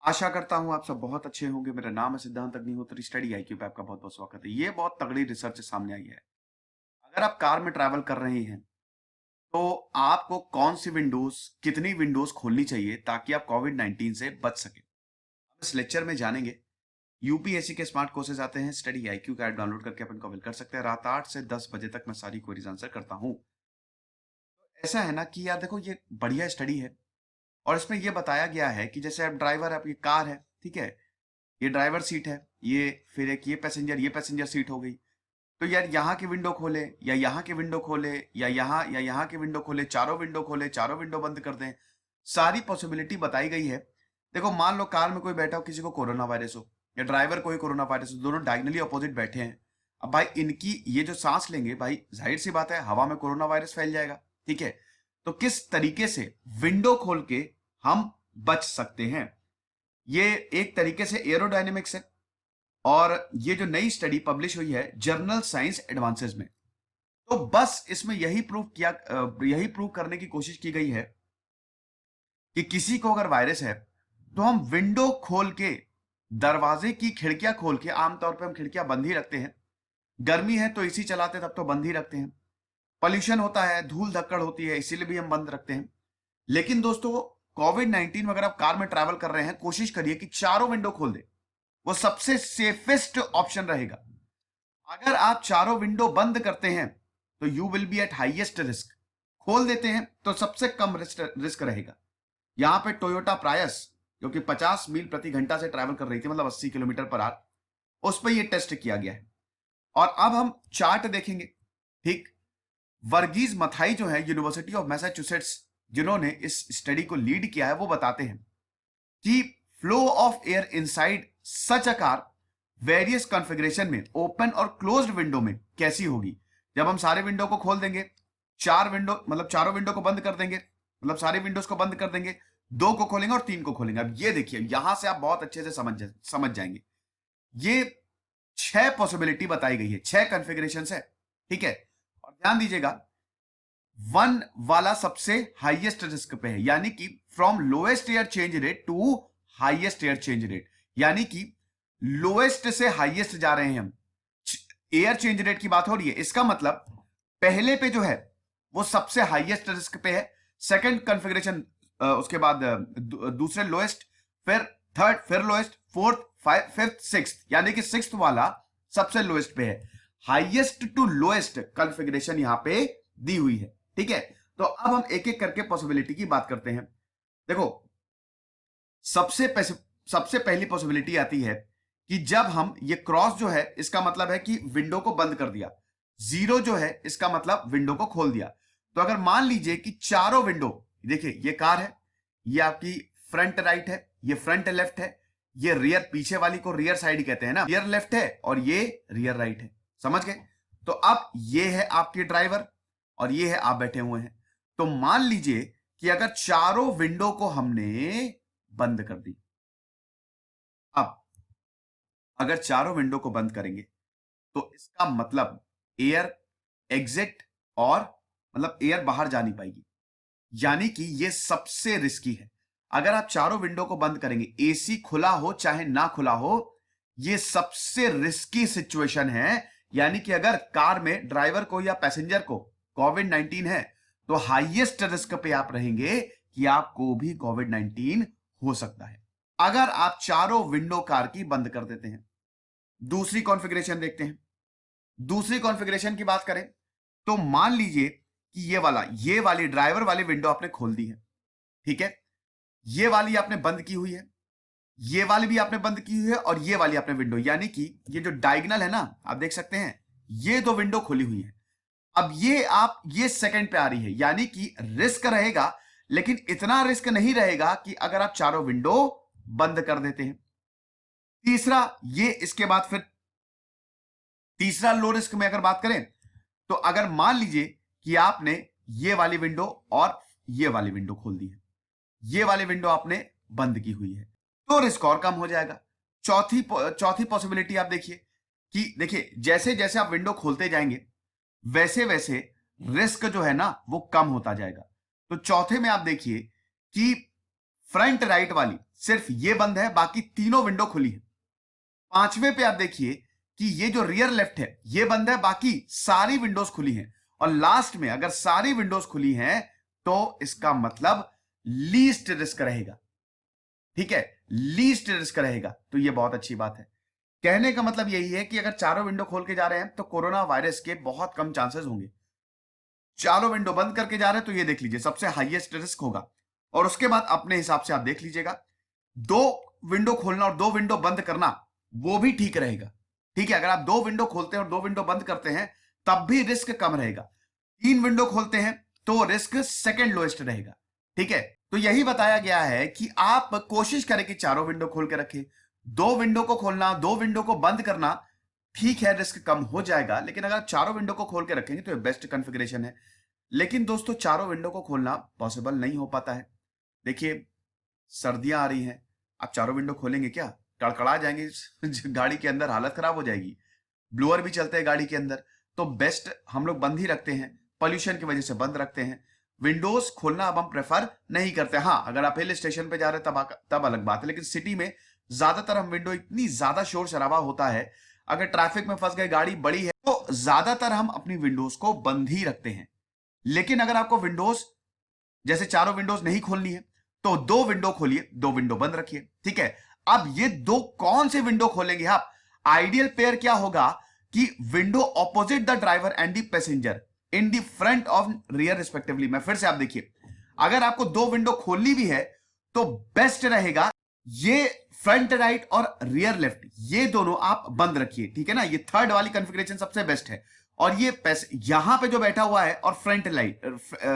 आशा करता हूँ आप सब बहुत अच्छे होंगे। मेरा नाम है सिद्धांत अग्निहोत्री। स्टडी आईक्यू पे आपका बहुत बहुत स्वागत है। ये बहुत तगड़ी रिसर्च सामने आई है। अगर आप कार में ट्रैवल कर रहे हैं तो आपको कौन सी विंडोज, कितनी विंडोज खोलनी चाहिए ताकि आप कोविड 19 से बच सके। हम इस लेक्चर में जानेंगे। यूपीएससी के स्मार्ट कोर्सेज आते हैं। स्टडी आईक्यू का ऐप डाउनलोड करके अपन को अवेल कर सकते हैं। रात 8 से 10 बजे तक मैं सारी क्वेरीज आंसर करता हूँ। ऐसा है ना कि यार देखो, ये बढ़िया स्टडी है और इसमें ये बताया गया है कि जैसे आप ड्राइवर, आप ये कार है, ठीक है, ये ड्राइवर सीट है, ये फिर एक ये पैसेंजर सीट हो गई। तो यार यहाँ की विंडो खोले या यहाँ की विंडो खोले या यहाँ की विंडो खोले, चारों विंडो खोले, चारों विंडो बंद कर दें, सारी पॉसिबिलिटी बताई गई है। देखो, मान लो कार में कोई बैठा हो, किसी को कोरोना वायरस हो या ड्राइवर को ही कोरोना वायरस हो, दोनों डायगनली अपोजिट बैठे हैं। अब भाई इनकी ये जो सांस लेंगे, भाई जाहिर सी बात है हवा में कोरोना वायरस फैल जाएगा। ठीक है, तो किस तरीके से विंडो खोल के हम बच सकते हैं, ये एक तरीके से एरोडायनेमिक्स है। और ये जो नई स्टडी पब्लिश हुई है जर्नल साइंस एडवांसेस में, तो बस इसमें यही प्रूव करने की कोशिश की गई है कि किसी को अगर वायरस है तो हम विंडो खोल के, दरवाजे की खिड़कियां खोल के, आमतौर पे हम खिड़कियां बंद ही रखते हैं। गर्मी है तो एसी चलाते हैं, तब तो बंद ही रखते हैं। पॉल्यूशन होता है, धूल धक्कड़ होती है, इसीलिए भी हम बंद रखते हैं। लेकिन दोस्तों, कोविड 19 में अगर आप कार में ट्रैवल कर रहे हैं, कोशिश करिए कि चारों विंडो खोल दे। वो सबसे सेफेस्ट ऑप्शन रहेगा। अगर आप चारों विंडो बंद करते हैं तो you will be eight highest risk. खोल देते हैं तो सबसे कम रिस्क रहेगा। यहां पे टोयोटा प्रायस, जो कि 50 मील प्रति घंटा से ट्रैवल कर रही थी, मतलब 80 किलोमीटर पर आवर, उस पर यह टेस्ट किया गया है। और अब हम चार्ट देखेंगे। ठीक, वर्गीज मथाई जो है यूनिवर्सिटी ऑफ मैसाचुसेट्स, जिन्होंने इस स्टडी को लीड किया है, वो बताते हैं कि flow of air inside such a car various configuration में, ओपन और क्लोज्ड विंडो में कैसी होगी। जब हम सारे विंडो को खोल देंगे, चार विंडो मतलब चारों विंडो को बंद कर देंगे, मतलब सारे विंडोज को बंद कर देंगे, दो को खोलेंगे और तीन को खोलेंगे। अब ये देखिए, यहां से आप बहुत अच्छे से समझ जाएंगे। ये 6 पॉसिबिलिटी बताई गई है, 6 कॉन्फ़िगरेशंस है। ठीक है, और ध्यान दीजिएगा, वन वाला सबसे हाईएस्ट रिस्क पे है, यानी कि from lowest air change rate to highest air change rate, यानी कि लोएस्ट से हाईएस्ट जा रहे हैं हम। एयर चेंज रेट की बात हो रही है, इसका मतलब पहले पे जो है वो सबसे हाईएस्ट रिस्क पे है। सेकंड कॉन्फ़िगरेशन, उसके बाद दूसरे लोएस्ट, फिर थर्ड, फिर लोएस्ट, फोर्थ, फिफ्थ, सिक्स्थ, यानी कि सिक्स्थ वाला सबसे लोएस्ट पे है। हाईएस्ट टू लोएस्ट कॉन्फ़िगरेशन यहां पे दी हुई है। ठीक है, तो अब हम एक एक करके पॉसिबिलिटी की बात करते हैं। देखो, सबसे पहली पॉसिबिलिटी आती है कि जब हम ये क्रॉस जो है, इसका मतलब है कि विंडो को बंद कर दिया। जीरो जो है, इसका मतलब विंडो को खोल दिया। तो अगर मान लीजिए कि चारों विंडो, देखिए ये कार है, ये आपकी फ्रंट राइट है, ये फ्रंट लेफ्ट है, ये रियर, पीछे वाली को रियर साइड कहते हैं ना, रियर लेफ्ट है, और ये रियर राइट है। समझ गए? तो अब ये है आपके ड्राइवर और ये है आप बैठे हुए हैं। तो मान लीजिए कि अगर चारों विंडो को हमने बंद कर दी, अब अगर चारों विंडो को बंद करेंगे तो इसका मतलब एयर एग्जिट, और मतलब एयर बाहर जा नहीं पाएगी, यानी कि ये सबसे रिस्की है। अगर आप चारों विंडो को बंद करेंगे, एसी खुला हो चाहे ना खुला हो, ये सबसे रिस्की सिचुएशन है। यानी कि अगर कार में ड्राइवर को या पैसेंजर को कोविड 19 है तो हाईएस्ट रिस्क पे आप रहेंगे कि आपको भी कोविड 19 हो सकता है, अगर आप चारों विंडो कार की बंद कर देते हैं। दूसरी कॉन्फ़िगरेशन देखते हैं। दूसरी कॉन्फ़िगरेशन की बात करें तो मान लीजिए कि ये वाली ड्राइवर वाली विंडो आपने खोल दी है। ठीक है, ये वाली आपने बंद की हुई है, ये वाली भी आपने बंद की हुई है, और ये वाली आपने विंडो, यानी कि ये जो डायगोनल है ना, आप देख सकते हैं, ये दो विंडो खुली हुई है। अब ये सेकंड पे आ रही है, यानी कि रिस्क रहेगा, लेकिन इतना रिस्क नहीं रहेगा कि अगर आप चारों विंडो बंद कर देते हैं। तीसरा, ये इसके बाद फिर तीसरा लो रिस्क में अगर बात करें तो अगर मान लीजिए कि आपने ये वाली विंडो और ये वाली विंडो खोल दी है, ये वाली विंडो आपने बंद की हुई है, तो रिस्क और कम हो जाएगा। चौथी पॉसिबिलिटी आप देखिए कि देखिए, जैसे जैसे आप विंडो खोलते जाएंगे वैसे वैसे रिस्क जो है ना वो कम होता जाएगा। तो चौथे में आप देखिए कि फ्रंट राइट वाली सिर्फ ये बंद है, बाकी तीनों विंडो खुली है। पांचवें पे आप देखिए कि ये जो रियर लेफ्ट है ये बंद है, बाकी सारी विंडोज खुली हैं। और लास्ट में अगर सारी विंडोज खुली हैं तो इसका मतलब लीस्ट रिस्क रहेगा। ठीक है, लीस्ट रिस्क रहेगा, तो ये बहुत अच्छी बात है। कहने का मतलब यही है कि अगर चारों विंडो खोल के जा रहे हैं तो कोरोना वायरस के बहुत कम चांसेस होंगे। चारों विंडो बंद करके जा रहे हैं तो ये देख लीजिए सबसे हाईएस्ट रिस्क होगा। और उसके बाद अपने हिसाब से आप देख लीजिएगा, दो विंडो खोलना और दो विंडो बंद करना वो भी ठीक रहेगा। ठीक है, अगर आप दो विंडो खोलते हैं और दो विंडो बंद करते हैं तब भी रिस्क कम रहेगा। तीन विंडो खोलते हैं तो रिस्क सेकंड लोएस्ट रहेगा। ठीक है, तो यही बताया गया है कि आप कोशिश करें कि चारों विंडो खोल के रखें। दो विंडो को खोलना, दो विंडो को बंद करना ठीक है, रिस्क कम हो जाएगा, लेकिन अगर आप चारों विंडो को खोल के रखेंगे तो ये बेस्ट कॉन्फ़िगरेशन है। लेकिन दोस्तों चारों विंडो को खोलना पॉसिबल नहीं हो पाता है। देखिए सर्दियां आ रही हैं, आप चारों विंडो खोलेंगे क्या? कड़कड़ा जाएंगे गाड़ी के अंदर, हालत खराब हो जाएगी। ब्लोअर भी चलते हैं गाड़ी के अंदर, तो बेस्ट हम लोग बंद ही रखते हैं, पॉल्यूशन की वजह से बंद रखते हैं। विंडोज खोलना अब हम प्रेफर नहीं करते। हाँ, अगर आप हिल स्टेशन पे जा रहे हैं तब अलग बात है, लेकिन सिटी में ज्यादातर हम विंडो, इतनी ज्यादा शोर शराबा होता है, अगर ट्रैफिक में फंस गए, गाड़ी बड़ी है, तो ज्यादातर हम अपनी विंडोज को बंद ही रखते हैं। लेकिन अगर आपको विंडोज जैसे चारों विंडोज नहीं खोलनी है तो दो विंडो खोलिए, दो विंडो बंद रखिए। ठीक है, अब ये दो कौन से विंडो खोलेंगे आप? आइडियल पेयर क्या होगा कि window opposite the driver and the passenger in the front of rear respectively. मैं फिर से आप देखिए, अगर आपको दो विंडो खोलनी भी है तो बेस्ट रहेगा ये फ्रंट राइट और रियर लेफ्ट, ये दोनों आप बंद रखिए। ठीक है ना, ये थर्ड वाली कॉन्फ़िगरेशन सबसे बेस्ट है। और ये यहां पे जो बैठा हुआ है और फ्रंट लाइट,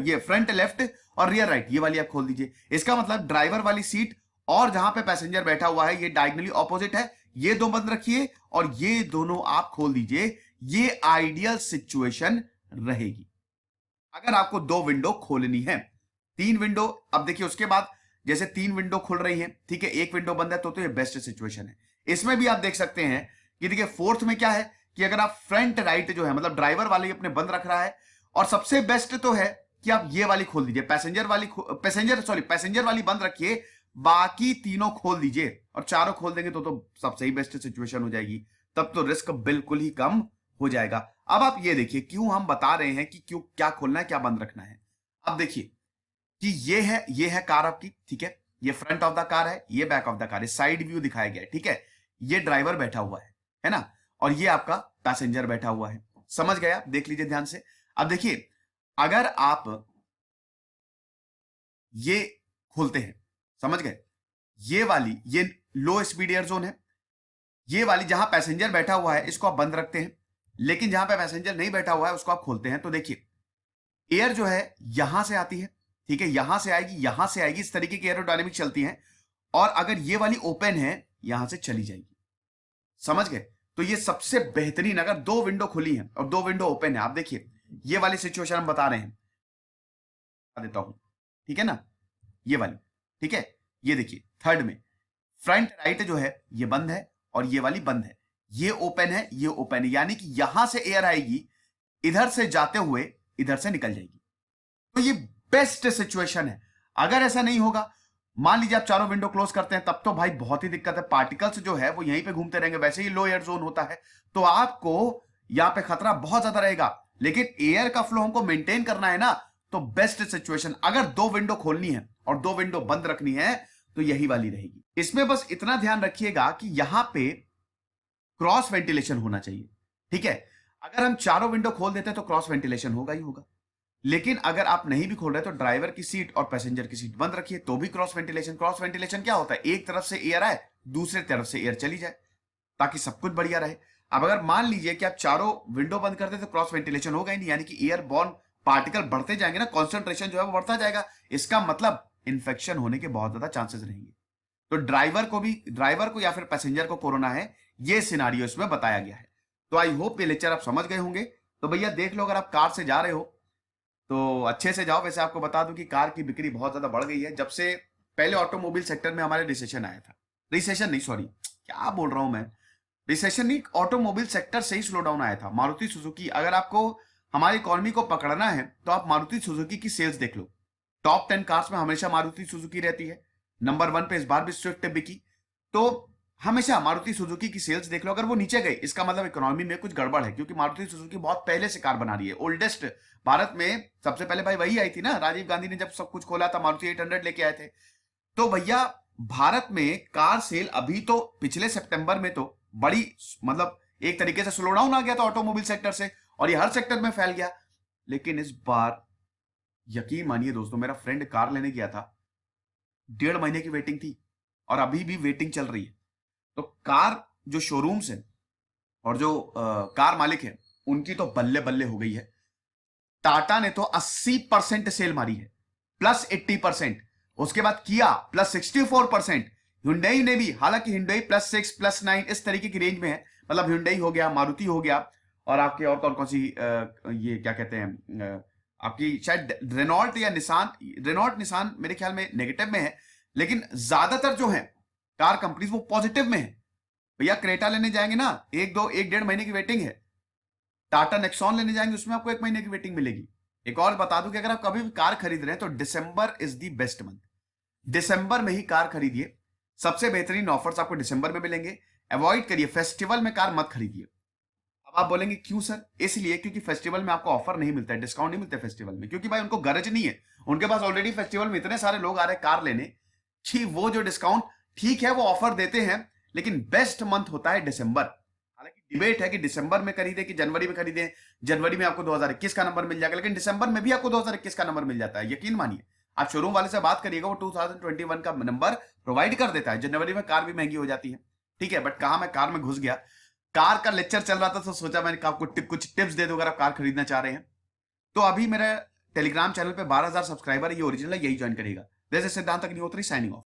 ये फ्रंट लेफ्ट और रियर राइट, ये वाली आप खोल दीजिए। इसका मतलब ड्राइवर वाली सीट और जहां पे पैसेंजर बैठा हुआ है ये डायगोनली ऑपोजिट है, ये दो बंद रखिए और ये दोनों आप खोल दीजिए। ये आइडियल सिचुएशन रहेगी अगर आपको दो विंडो खोलनी है। तीन विंडो, अब देखिए उसके बाद जैसे तीन विंडो खुल रही है, ठीक है, एक विंडो बंद है, तो ये बेस्ट सिचुएशन है। इसमें भी आप देख सकते हैं कि देखिए फोर्थ में क्या है कि अगर आप फ्रंट राइट जो है, मतलब ड्राइवर वाली अपने बंद रख रहा है, और सबसे बेस्ट तो है कि आप ये वाली खोल दीजिए, पैसेंजर वाली बंद रखिए, बाकी तीनों खोल दीजिए। और चारों खोल देंगे तो सबसे ही बेस्ट सिचुएशन हो जाएगी, तब तो रिस्क बिल्कुल ही कम हो जाएगा। अब आप ये देखिए क्यों हम बता रहे हैं कि क्यों, क्या खोलना है क्या बंद रखना है। अब देखिए कि ये है कार आपकी, ठीक है, ये फ्रंट ऑफ द कार है, ये बैक ऑफ द कार है, साइड व्यू दिखाया गया है। ठीक है, ये ड्राइवर बैठा हुआ है ना, और ये आपका पैसेंजर बैठा हुआ है। समझ गए आप? देख लीजिए ध्यान से। अब देखिए अगर आप ये खोलते हैं, समझ गए, ये वाली ये लो स्पीड एयर जोन है, ये वाली जहां पैसेंजर बैठा हुआ है इसको आप बंद रखते हैं, लेकिन जहां पे पैसेंजर नहीं बैठा हुआ है उसको आप खोलते हैं। तो देखिए एयर जो है यहां से आती है, ठीक है, यहां से आएगी, यहां से आएगी, इस तरीके की एरोडायनेमिक चलती है। और अगर ये वाली ओपन है यहां से चली जाएगी। समझ गए? तो ये सबसे बेहतरीन, अगर दो विंडो खुली है और दो विंडो ओपन है, आप देखिए ये वाली सिचुएशन हम बता रहे हैं, बता देता हूं, ठीक है ना, ये वाली, ठीक है, ये देखिए थर्ड में फ्रंट राइट जो है ये बंद है और ये वाली बंद है, ये ओपन है, ये ओपन है, यानी कि यहां से एयर आएगी, इधर से जाते हुए इधर से निकल जाएगी। तो ये बेस्ट सिचुएशन है। अगर ऐसा नहीं होगा, मान लीजिए आप चारों विंडो क्लोज करते हैं, तब तो भाई बहुत ही दिक्कत है, पार्टिकल्स जो है वो यहीं पे घूमते रहेंगे, वैसे ही लो एयर जोन होता है, तो आपको यहां पे खतरा बहुत ज्यादा रहेगा। लेकिन एयर का फ्लो हमको मेंटेन करना है ना, तो बेस्ट सिचुएशन अगर दो विंडो खोलनी है और दो विंडो बंद रखनी है तो यही वाली रहेगी। इसमें बस इतना ध्यान रखिएगा कि यहां पे क्रॉस वेंटिलेशन होना चाहिए। ठीक है, अगर हम चारों विंडो खोल देते हैं तो क्रॉस वेंटिलेशन होगा ही होगा, लेकिन अगर आप नहीं भी खोल रहे तो ड्राइवर की सीट और पैसेंजर की सीट बंद रखिए तो भी क्रॉस वेंटिलेशन। क्रॉस वेंटिलेशन क्या होता है? एक तरफ से एयर आए, दूसरे तरफ से एयर चली जाए, ताकि सब कुछ बढ़िया रहे। अब अगर मान लीजिए कि आप चारों विंडो बंद कर दे तो क्रॉस वेंटिलेशन होगा ही नहीं, यानी कि एयर बॉर्न पार्टिकल बढ़ते जाएंगे ना, कॉन्सेंट्रेशन जो है वो बढ़ता जाएगा, इसका मतलब इंफेक्शन होने के बहुत ज्यादा चांसेस रहेंगे। तो ड्राइवर को या फिर पैसेंजर को कोरोना है, ये सिनारियो इसमें बताया गया है। तो आई होप ये लेक्चर आप समझ गए होंगे। तो भैया देख लो, अगर आप कार से जा रहे हो तो अच्छे से जाओ। वैसे आपको बता दूं कि कार की बिक्री बहुत ज्यादा बढ़ गई है जब से पहले ऑटोमोबाइल सेक्टर में हमारे रिसेशन आया था। रिसेशन नहीं, सॉरी, क्या बोल रहा हूं मैं, रिसेशन नहीं, ऑटोमोबाइल सेक्टर से ही स्लो डाउन आया था। मारुति सुजुकी, अगर आपको हमारी इकोनॉमी को पकड़ना है तो आप मारुति सुजुकी की सेल्स देख लो। टॉप 10 कार्स में हमेशा मारुति सुजुकी रहती है। नंबर 1 पे इस बार भी स्विफ्ट बिकी। तो हमेशा मारुति सुजुकी की सेल्स देख लो, अगर वो नीचे गई इसका मतलब इकोनॉमी में कुछ गड़बड़ है, क्योंकि मारुति सुजुकी बहुत पहले से कार बना रही है। ओल्डेस्ट भारत में सबसे पहले भाई वही आई थी ना, राजीव गांधी ने जब सब कुछ खोला था मारुति 800 लेके आए थे। तो भैया भारत में कार सेल अभी तो पिछले सितंबर में तो बड़ी मतलब एक तरीके से स्लो डाउन आ गया था ऑटोमोबाइल सेक्टर से, और ये हर सेक्टर में फैल गया। लेकिन इस बार यकीन मानिए दोस्तों, मेरा फ्रेंड कार लेने गया था, 1.5 महीने की वेटिंग थी और अभी भी वेटिंग चल रही है। तो कार जो शोरूम्स है और जो कार मालिक है उनकी तो बल्ले बल्ले हो गई है। टाटा ने तो 80% सेल मारी है, प्लस 80%। उसके बाद किया प्लस 64%। हुंडई ने भी, हालांकि हुंडई +6 +9 इस तरीके की रेंज में है, मतलब हुंडई हो गया, मारुति हो गया, और आपके और कौन कौन सी ये क्या कहते हैं आपकी शायद रेनॉल्ट या निसान। रेनॉल्ट निसान मेरे ख्याल में नेगेटिव में है, लेकिन ज्यादातर जो है कार कंपनीज वो पॉजिटिव में है। भैया क्रेटा लेने जाएंगे ना, 1-1.5 महीने की वेटिंग है। टाटा नेक्सॉन लेने जाएंगे उसमें आपको 1 महीने की वेटिंग मिलेगी। एक और बता दूं कि अगर आप कभी भी कार खरीद रहे हैं तो दिसंबर इज दी बेस्ट मंथ। दिसंबर में ही कार खरीदिए, सबसे बेहतरीन ऑफर्स आपको दिसंबर में मिलेंगे। अवॉइड करिए, फेस्टिवल में कार मत खरीदिए। अब आप बोलेंगे क्यों सर? इसलिए क्योंकि फेस्टिवल में आपको ऑफर नहीं मिलता है, डिस्काउंट नहीं मिलता है फेस्टिवल में, क्योंकि भाई उनको गरज नहीं है। उनके पास ऑलरेडी फेस्टिवल में इतने सारे लोग आ रहे हैं कार लेने कि वो जो डिस्काउंट, ठीक है वो ऑफर देते हैं, लेकिन बेस्ट मंथ होता है दिसंबर। हालांकि डिबेट है कि दिसंबर में खरीदे कि जनवरी में खरीदे। जनवरी में आपको 2021 का नंबर मिल जाएगा, लेकिन दिसंबर में भी आपको 2021 का नंबर मिल जाता है। यकीन मानिए, आप शोरूम वाले से बात करिएगा, वो 2021 का नंबर प्रोवाइड कर देता है। जनवरी में कार भी महंगी हो जाती है, ठीक है। बट कहा मैं कार में घुस गया, कार का लेक्चर चल रहा था तो सोचा मैंने आपको कुछ टिप्स दे दूं अगर आप कार खरीदना चाह रहे हैं। तो अभी मेरा टेलीग्राम चैनल पे 12,000 सब्सक्राइबर है, ये ओरिजिनल है, यही ज्वाइन करिएगा। जैसे सिद्धांत अग्निहोत्री साइनिंग ऑफ।